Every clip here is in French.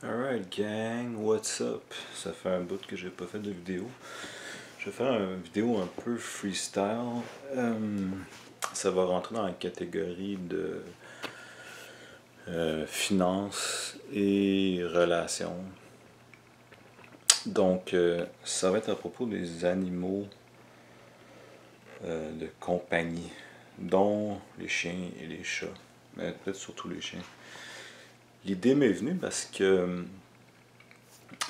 Alright gang, what's up? Ça fait un bout que j'ai pas fait de vidéo. Je vais faire une vidéo un peu freestyle. Ça va rentrer dans la catégorie de finance et relations. Donc, ça va être à propos des animaux de compagnie, dont les chiens et les chats. Mais peut-être surtout les chiens. L'idée m'est venue parce que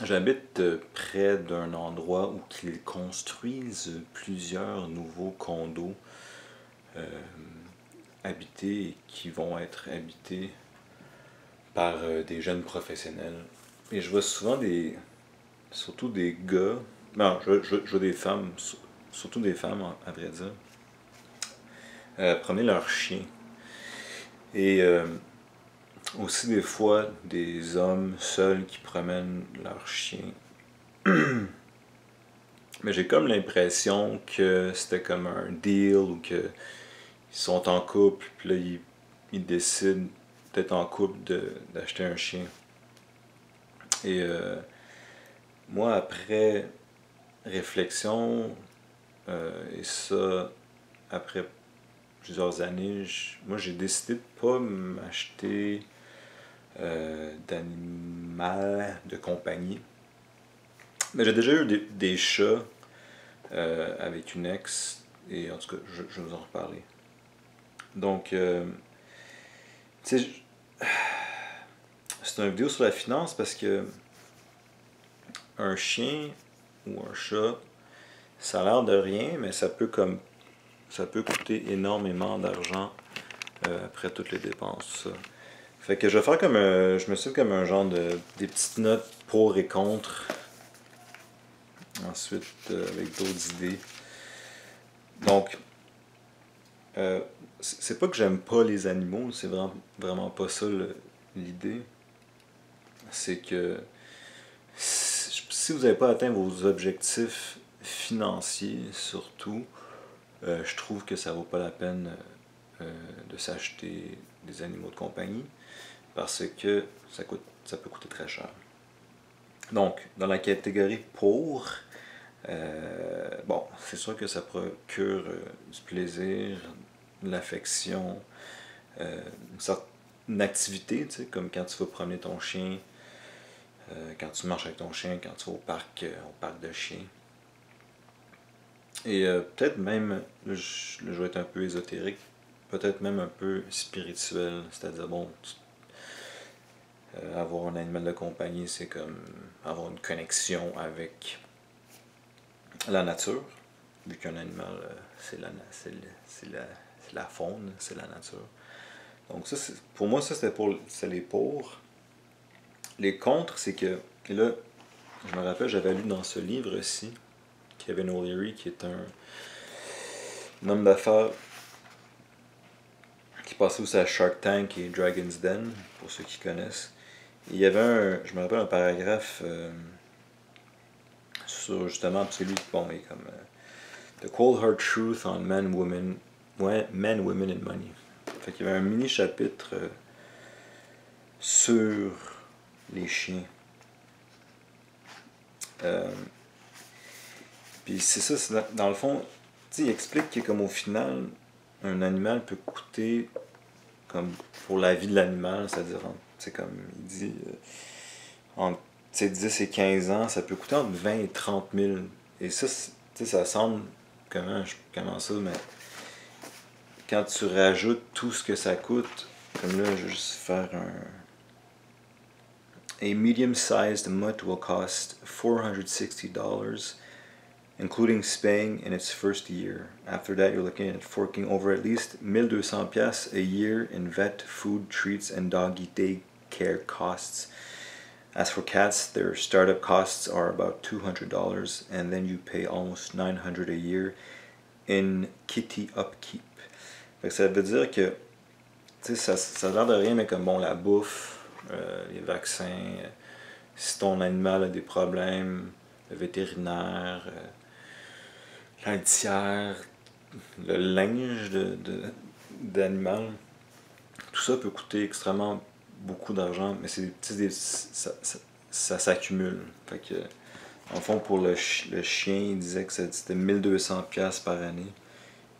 j'habite près d'un endroit où ils construisent plusieurs nouveaux condos habités et qui vont être habités par des jeunes professionnels. Et je vois souvent surtout des gars, non, je vois des femmes, surtout des femmes à vrai dire, promener leurs chiens. Et aussi des fois des hommes seuls qui promènent leurs chiens. Mais j'ai comme l'impression que c'était comme un deal ou qu'ils sont en couple, puis là ils décident d'être en couple d'acheter un chien. Et moi, après réflexion, et ça, après plusieurs années, moi j'ai décidé de pas m'acheter d'animal de compagnie. Mais j'ai déjà eu des chats avec une ex, et en tout cas, je vais vous en reparler. Donc, tu sais, c'est une vidéo sur la finance parce que un chien ou un chat, ça a l'air de rien, mais ça peut coûter énormément d'argent après toutes les dépenses. Ça. Fait que je vais faire je me suis comme un genre des petites notes pour et contre. Ensuite, avec d'autres idées. Donc, c'est pas que j'aime pas les animaux, c'est vraiment pas ça l'idée. C'est que si vous n'avez pas atteint vos objectifs financiers, surtout, je trouve que ça vaut pas la peine de s'acheter des animaux de compagnie parce que ça peut coûter très cher. Donc, dans la catégorie pour, bon, c'est sûr que ça procure du plaisir, de l'affection, une activité, tu sais, comme quand tu vas promener ton chien, quand tu marches avec ton chien, quand tu vas au parc de chiens. Et peut-être même, là, je vais être un peu ésotérique, peut-être même un peu spirituel, c'est-à-dire, bon, avoir un animal de compagnie, c'est comme avoir une connexion avec la nature, vu qu'un animal, c'est la faune, c'est la nature. Donc ça, pour moi, ça c'est les pour. Les contre, c'est que, et là, je me rappelle, j'avais lu dans ce livre-ci, Kevin O'Leary, qui est un homme d'affaires qui passait aussi à Shark Tank et Dragon's Den, pour ceux qui connaissent. Et il y avait je me rappelle un paragraphe sur justement, c'est lui, bon, mais comme The Cold Hard Truth on Men, Women and Money. Fait qu'il y avait un mini chapitre sur les chiens. Puis c'est ça, dans le fond, il explique que comme au final, un animal peut coûter comme pour la vie de l'animal, c'est-à-dire, c'est comme il dit, entre 10 et 15 ans, ça peut coûter entre 20 et 30 000. Et ça, ça semble, comment ça, mais quand tu rajoutes tout ce que ça coûte, comme là, je vais juste faire A medium-sized mutt will cost $460, including spaying in its first year. After that, you're looking at forking over at least $1,200 a year in vet, food, treats, and doggy daycare costs. As for cats, their startup costs are about $200, and then you pay almost $900 a year in kitty upkeep. Fait que ça veut dire que, tu sais, ça a l'air de rien, mais comme bon, la bouffe, les vaccins, si ton animal a des problèmes, le vétérinaire, la litière, le linge d'animal, tout ça peut coûter extrêmement beaucoup d'argent, mais ça s'accumule. Fait que, en fond, pour le chien, il disait que c'était 1200$ par année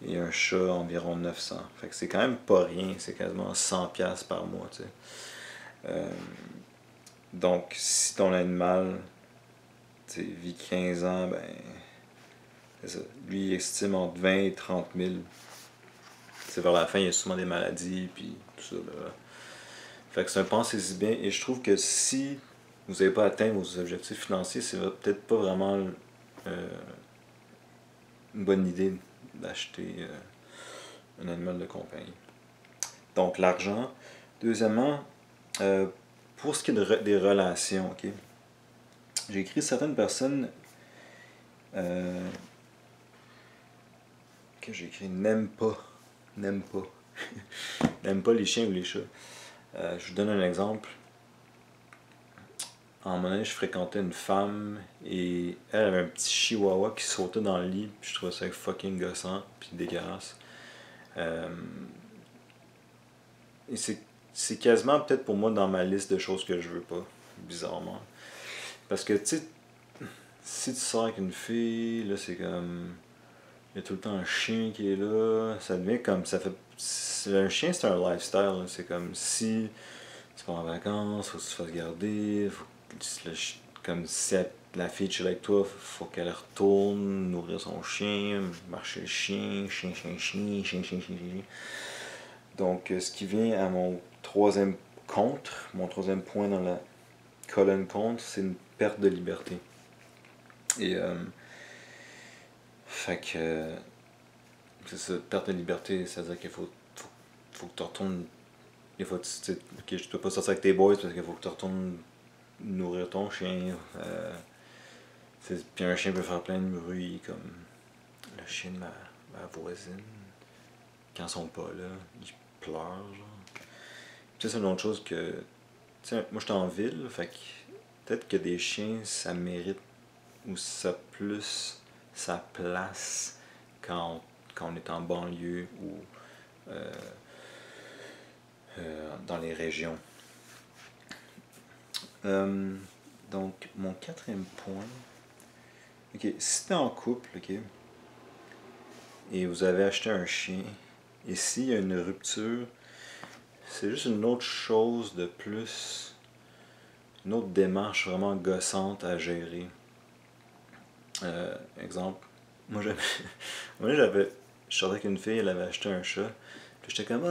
et un chat environ 900. Fait que c'est quand même pas rien, c'est quasiment 100$ par mois, tu sais. Donc, si ton animal vit 15 ans, ben, c'est ça. Lui, il estime entre 20 et 30 000. C'est vers la fin, il y a souvent des maladies, puis tout ça. Là. Fait que c'est un pensez-y bien. Et je trouve que si vous n'avez pas atteint vos objectifs financiers, c'est peut-être pas vraiment une bonne idée d'acheter un animal de compagnie. Donc, l'argent. Deuxièmement, pour ce qui est des relations, ok? J'ai écrit certaines personnes que j'ai écrit n'aiment pas. N'aiment pas. N'aiment pas les chiens ou les chats. Je vous donne un exemple. En mon année, je fréquentais une femme et elle avait un petit chihuahua qui sautait dans le lit. Puis je trouvais ça fucking gossant puis dégueulasse. Et c'est quasiment peut-être pour moi dans ma liste de choses que je veux pas, bizarrement. Parce que tu sais, si tu sors avec une fille, là c'est comme. Il y a tout le temps un chien qui est là. Ça devient comme. Ça fait. Un chien c'est un lifestyle. C'est comme si tu pars en vacances, faut que tu te fasses garder, comme si la fille chill avec toi, faut qu'elle retourne, nourrir son chien, marcher le chien, chien. Donc, ce qui vient à mon troisième mon troisième point dans la colonne contre, c'est une perte de liberté. Et, fait que, c'est ça, perte de liberté, c'est-à-dire qu'il faut que tu retournes. Des fois, tu peux pas sortir avec tes boys parce qu'il faut que tu retournes nourrir ton chien. Puis un chien peut faire plein de bruit, comme le chien de ma voisine. Quand ils sont pas là, ils pleurent. Genre. Puis c'est une autre chose que. Moi j'étais en ville, fait que peut-être que des chiens, ça mérite ou ça plus sa place quand on est en banlieue ou dans les régions. Donc, mon quatrième point. Ok, si t'es en couple, ok, et vous avez acheté un chien, et s'il y a une rupture, c'est juste une autre chose de plus, une autre démarche vraiment gossante à gérer. Exemple, moi j'avais. Je sortais avec une fille, elle avait acheté un chat, puis j'étais comme,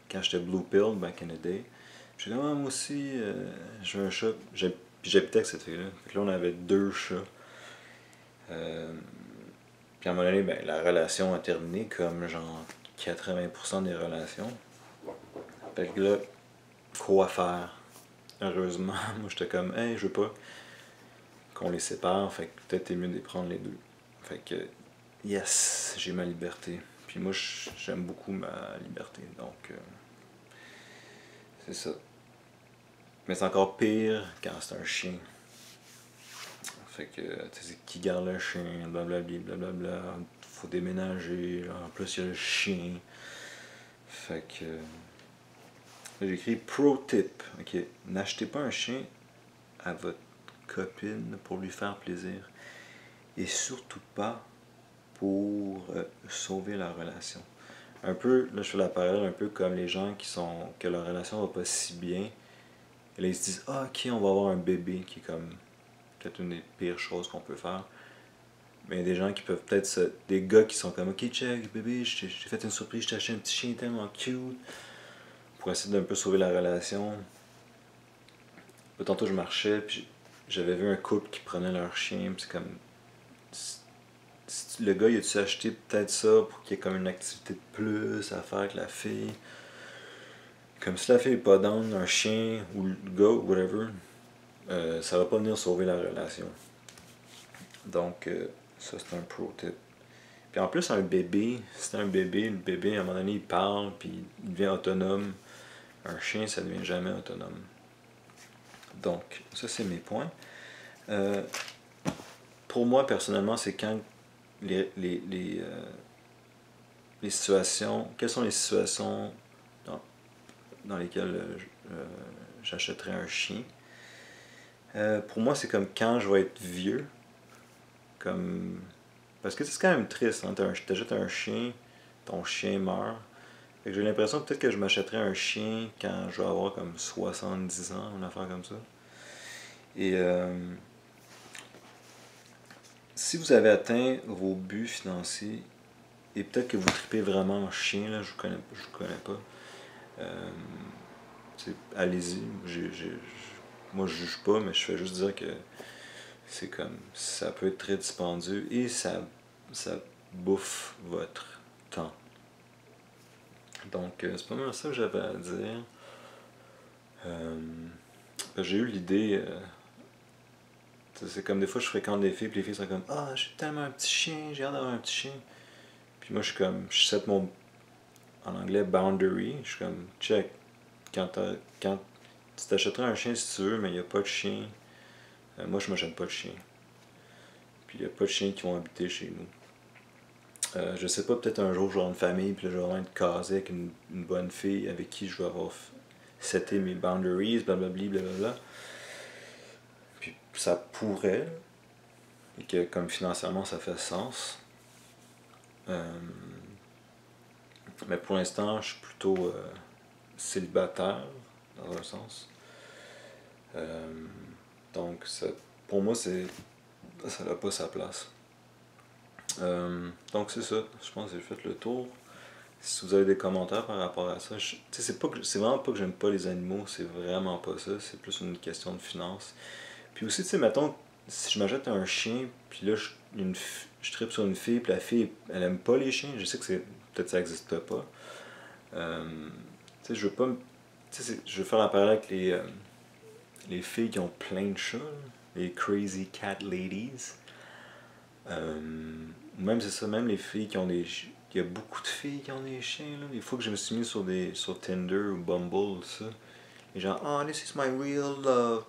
quand j'étais Blue Pill back in the day, j'étais comme, moi aussi, je veux un chat, puis j'habitais avec cette fille-là, fait que là on avait 2 chats. Puis à un moment donné, ben, la relation a terminé comme genre 80% des relations. Fait que là, quoi faire? Heureusement, moi j'étais comme, hey, je veux pas qu'on les sépare, fait que peut-être c'est mieux de les prendre les deux. Fait que, yes, j'ai ma liberté. Puis moi, j'aime beaucoup ma liberté, donc c'est ça. Mais c'est encore pire quand c'est un chien. Fait que, tu sais, qui garde le chien, blablabla, faut déménager, là. En plus il y a le chien. Fait que. J'ai écrit pro tip, ok. N'achetez pas un chien à votre copine pour lui faire plaisir. Et surtout pas pour sauver la relation. Un peu, là je fais la parallèle un peu comme les gens que leur relation va pas si bien. Et là ils se disent, ok, on va avoir un bébé, qui est comme peut-être une des pires choses qu'on peut faire. Mais il y a des gens qui peuvent peut-être des gars qui sont comme, ok, check, bébé, j'ai fait une surprise, je t'ai acheté un petit chien tellement cute. Pour essayer d'un peu sauver la relation. Tantôt je marchais, puis j'avais vu un couple qui prenait leur chien, puis c'est comme. Le gars, il a-tu acheté peut-être ça pour qu'il y ait comme une activité de plus à faire avec la fille? Comme si la fille n'est pas down, un chien, ou le gars, ou whatever, ça va pas venir sauver la relation. Donc, ça c'est un pro tip. Puis en plus, un bébé, si c'est un bébé, le bébé à un moment donné il parle, puis il devient autonome. Un chien, ça ne devient jamais autonome. Donc, ça c'est mes points. Pour moi, personnellement, c'est quand les situations. Quelles sont les situations dans lesquelles j'achèterais un chien. Pour moi, c'est comme quand je vais être vieux. Comme... Parce que c'est quand même triste, hein? T'achètes un chien, ton chien meurt. Fait que j'ai l'impression peut-être que je m'achèterais un chien quand je vais avoir comme 70 ans, une affaire comme ça. Et si vous avez atteint vos buts financiers, et peut-être que vous tripez vraiment en chien, là, je vous connais pas, allez-y. Moi, je juge pas, mais je fais juste dire que c'est comme, ça peut être très dispendieux et ça bouffe votre temps. Donc, c'est pas mal ça que j'avais à dire. J'ai eu l'idée, c'est comme des fois je fréquente des filles, puis les filles sont comme ah, j'ai tellement un petit chien, j'ai hâte d'avoir un petit chien. Puis moi, je suis comme, je set mon, en anglais, boundary. Je suis comme, check, quand tu t'achèterais un chien si tu veux, mais il n'y a pas de chien, moi je m'achète pas de chien. Puis il n'y a pas de chiens qui vont habiter chez nous. Je sais pas, peut-être un jour je vais avoir une famille, puis là, je vais vraiment être casé avec une bonne fille avec qui je vais avoir seté mes boundaries, blablabli, blablabla. Puis ça pourrait, et que comme financièrement ça fait sens. Mais pour l'instant, je suis plutôt célibataire, dans un sens. Donc, pour moi, ça n'a pas sa place. Donc, c'est ça. Je pense que j'ai fait le tour. Si vous avez des commentaires par rapport à ça, c'est vraiment pas que j'aime pas les animaux, c'est vraiment pas ça. C'est plus une question de finance. Puis aussi, tu sais, mettons, si je m'achète un chien, puis là, je tripe sur une fille, puis la fille, elle aime pas les chiens, je sais que peut-être ça existe pas. Tu sais, je veux pas je veux faire un parallèle avec les filles qui ont plein de chats, les crazy cat ladies. Même c'est ça, même les filles qui ont des... Il y a beaucoup de filles qui ont des chiens, là. Des fois que je me suis mis sur Tinder ou Bumble, ça. Les gens, oh, this is my real love.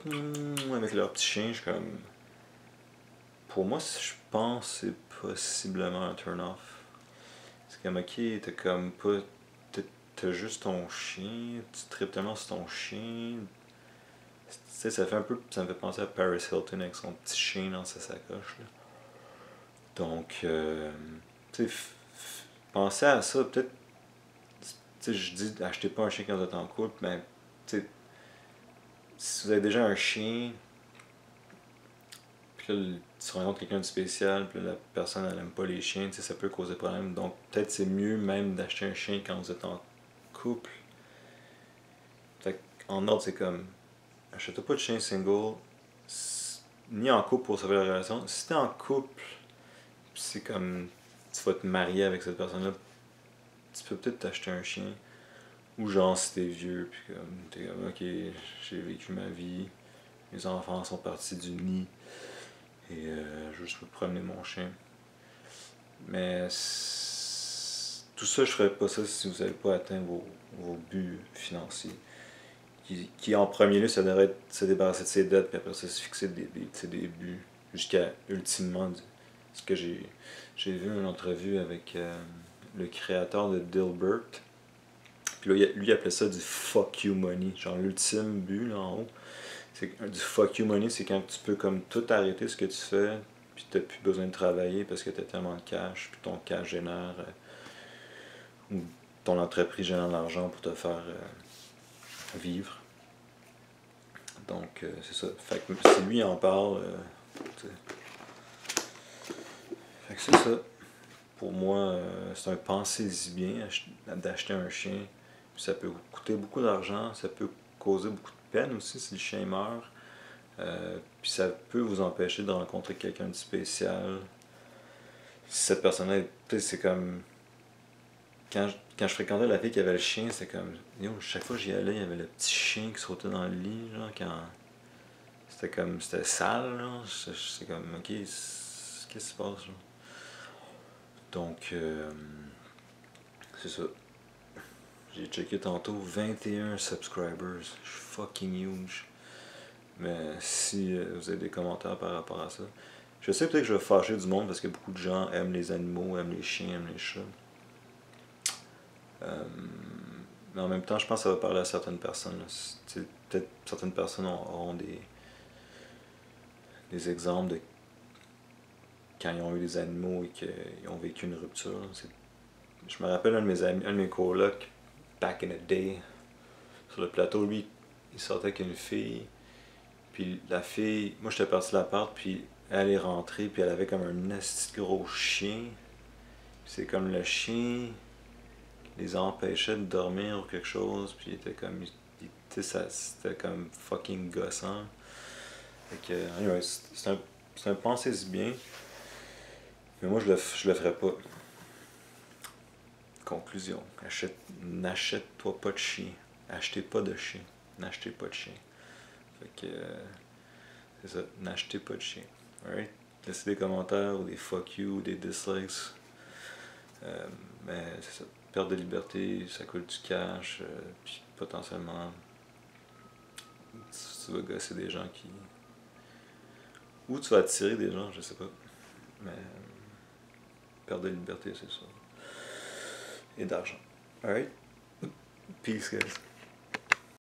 Avec leur petit chien, je suis comme... Pour moi, je pense que c'est possiblement un turn-off. C'est comme, ok, t'as comme pas... T'as juste ton chien, tu tripes tellement sur ton chien. Tu sais, ça me fait penser à Paris Hilton avec son petit chien dans sa sacoche, là. Donc, tu sais, pensez à ça, peut-être, tu sais, je dis, achetez pas un chien quand vous êtes en couple, mais, tu sais, si vous avez déjà un chien, puis là, tu rencontres quelqu'un de spécial, puis là, la personne, elle aime pas les chiens, tu sais, ça peut causer problème. Donc, peut-être c'est mieux même d'acheter un chien quand vous êtes en couple. Fait en ordre, c'est comme, achetez pas de chien single, ni en couple pour sauver la relation. Si t'es en couple, c'est comme tu vas te marier avec cette personne-là, tu peux peut-être t'acheter un chien. Ou genre si t'es vieux, puis comme t'es comme ok, j'ai vécu ma vie, mes enfants sont partis du nid, et je veux juste me promener mon chien. Mais tout ça, je ferais pas ça si vous n'avez pas atteint vos buts financiers. Qui en premier lieu, ça devrait être se débarrasser de ses dettes, puis après ça, se fixer des buts, jusqu'à ultimement ce que j'ai vu une entrevue avec le créateur de Dilbert. Puis là, lui, il appelait ça du fuck you money. Genre, l'ultime but, là, en haut, du fuck you money, c'est quand tu peux comme tout arrêter ce que tu fais, puis t'as plus besoin de travailler parce que t'as tellement de cash, puis ton cash génère, ou ton entreprise génère de l'argent pour te faire vivre. Donc, c'est ça. Fait que si lui en parle, fait que c'est ça. Pour moi, c'est un pensez-y bien d'acheter un chien. Ça peut coûter beaucoup d'argent, ça peut causer beaucoup de peine aussi si le chien meurt. Puis ça peut vous empêcher de rencontrer quelqu'un de spécial. Si cette personne-là, c'est comme... Quand je fréquentais la fille qui avait le chien, c'est comme... chaque fois que j'y allais, il y avait le petit chien qui sautait dans le lit, genre, quand... C'était sale, là. C'est comme, ok, qu'est-ce qui se passe, là? Donc, c'est ça. J'ai checké tantôt 21 subscribers. Je suis fucking huge. Mais si vous avez des commentaires par rapport à ça, je sais peut-être que je vais fâcher du monde parce que beaucoup de gens aiment les animaux, aiment les chiens, aiment les chats. Mais en même temps, je pense que ça va parler à certaines personnes. Peut-être certaines personnes auront des exemples de quand ils ont eu des animaux et qu'ils ont vécu une rupture. Je me rappelle un de mes amis, un de mes colocs, back in the day, sur le plateau, lui, il sortait avec une fille. Puis la fille, moi j'étais parti de l'appart, puis elle est rentrée, puis elle avait comme un esti de gros chien. Puis c'est comme le chien les empêchait de dormir ou quelque chose, puis il était comme. C'était comme fucking gossant. Fait que, anyway, c'est un pensez-y bien, mais moi je le ferais pas. Conclusion, n'achète-toi pas de chien. Achetez pas de chien. N'achetez pas de chien. Fait que, c'est ça, n'achetez pas de chien. Alright? Laissez des commentaires ou des fuck you ou des dislikes. Mais c'est ça. Perte de liberté, ça coûte du cash, puis potentiellement, tu vas gosser des gens qui. Ou tu vas attirer des gens, je sais pas. Mais perte de liberté, c'est ça. Et d'argent. Alright? Peace, guys.